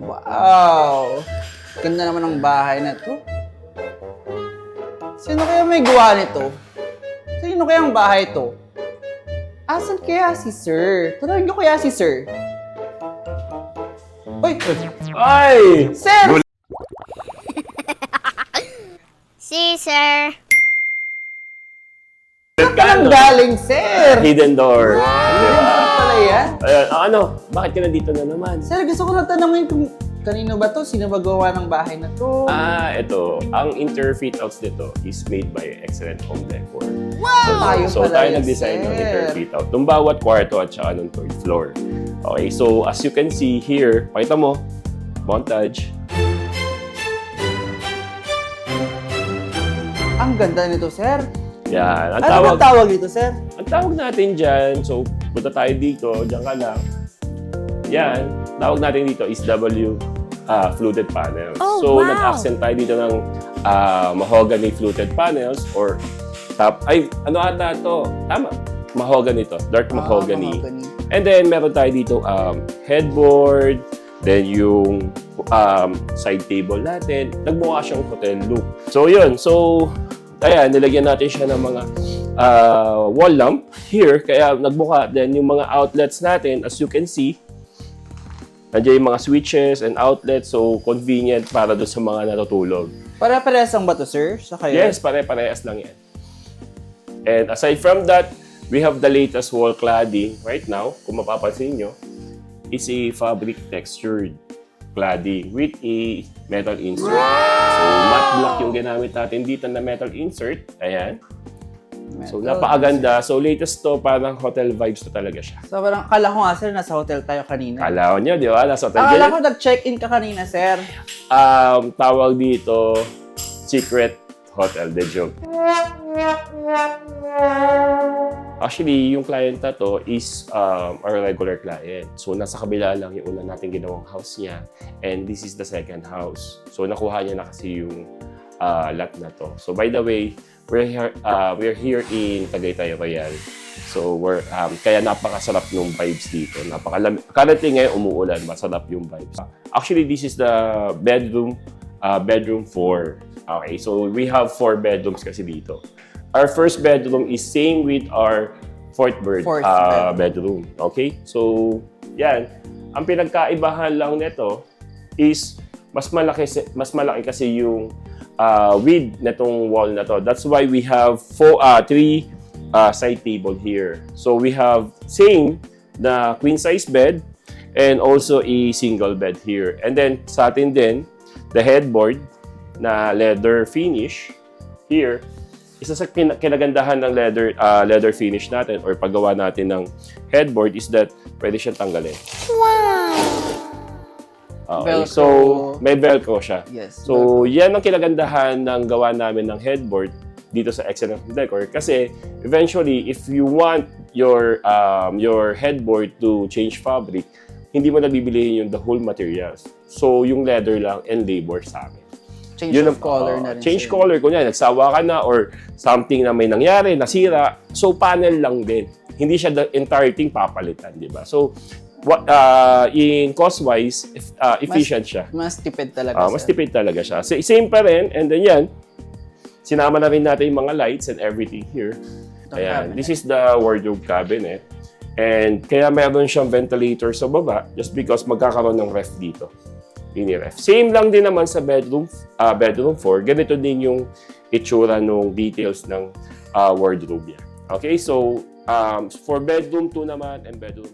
Wow! Ganda naman ng bahay na to. Sino kaya may gawa nito? Sino kaya ang bahay to? Asan kaya si Sir? Tanongin ko kaya si Sir. Uy! Ay! Sir! Si Sir. Saan ka lang galing, Sir? Hidden door. Ano pala yan? Ayan, ano? Bakit ka nandito na naman? Sir, gusto ko lang tanongin kung kanino ba to? Sino ba gawa ng bahay na to? Ito. Ang interior fit-outs nito is made by Excellent Home Decor. Tayo So, pala tayo yan, nag-design ng Sir. interior fit-out. Itong bawat kwarto at saka ng third floor. Okay, so as you can see here, pakita mo, montage. Ang ganda nito, Sir. Yan. Ano ba tawag dito, Sir? Ang tawag natin dyan, so punta tayo dito, dyan ka lang. Yan, tawag natin dito is fluted panels. Oh, so, wow. nag-accent tayo dito ng mahogany fluted panels or ano ata to? Tama, mahogany to, dark mahogany. And then, meron tayo dito headboard, then yung side table natin. Nagmukha siyang hotel look. So, yun. So, ayan, nilagyan natin siya ng mga wall lamp here. Kaya nagmukha. Then, yung mga outlets natin, as you can see, nandiyan yung mga switches and outlets. So, convenient para doon sa mga natutulog. Pare-parehas ang ba to, Sir? Sa kayo? Yes, pare-parehas lang yan. And aside from that, we have the latest wall cladding right now. Kung mapapansin nyo, is a fabric textured cladding with a metal insert. So, matte black yung ginamit natin dito na metal insert. Ayan. So, napakaganda. So, latest to, parang hotel vibes to talaga siya. So, parang kala ko nga, Sir, nasa hotel tayo kanina. Kala nyo, di ba? Nasa hotel. Akala ko nag-check-in ka kanina, Sir. Tawag dito, secret hotel. De joke. Actually, yung client na to is our regular client. So, nasa kabila lang yung una natin ginawang house niya. And this is the second house. So, nakuha niya na kasi yung lot na to. So, by the way, we're here in Tagaytay Royal. So, kaya napakasarap yung vibes dito. Currently ngayon, umuulan. Masarap yung vibes. Actually, this is the bedroom 4. Okay, so we have 4 bedrooms kasi dito. Our first bedroom is same with our fourth bedroom. Okay? So, yan. Ang pinagkaibahan lang nito is mas malaki kasi yung width netong wall na to. That's why we have 3 side table here. So, we have same na queen size bed and also a single bed here. And then, sa atin din, the headboard na leather finish here. Isa sa kinagandahan ng leather finish natin or paggawa natin ng headboard is that pwede siyang tanggalin. Wow! Okay, Velcro. so may velcro siya. Yes. So yan ang kinagandahan ng gawa namin ng headboard dito sa Excellent Decor kasi eventually if you want your headboard to change fabric, hindi mo nabibilihin yung the whole materials. So yung leather lang and labor sa amin. Change Yun of color na rin. Change Sir. color. Kunya, nagsawa ka na or something na may nangyari, nasira. So, panel lang din. Hindi siya the entire thing papalitan, di ba? So, in cost-wise, efficient siya. Mas tipid talaga, Mas Sir. tipid talaga siya. So, same pa rin. And then yan, sinama na rin natin yung mga lights and everything here. Ayan. This is the wardrobe cabinet. And kaya meron siyang ventilator sa baba just because magkakaroon ng ref dito. Ref. Same lang din naman sa bedroom 4. Ganito din yung itsura ng details ng wardrobe niya. Okay, so for bedroom 2 naman and bedroom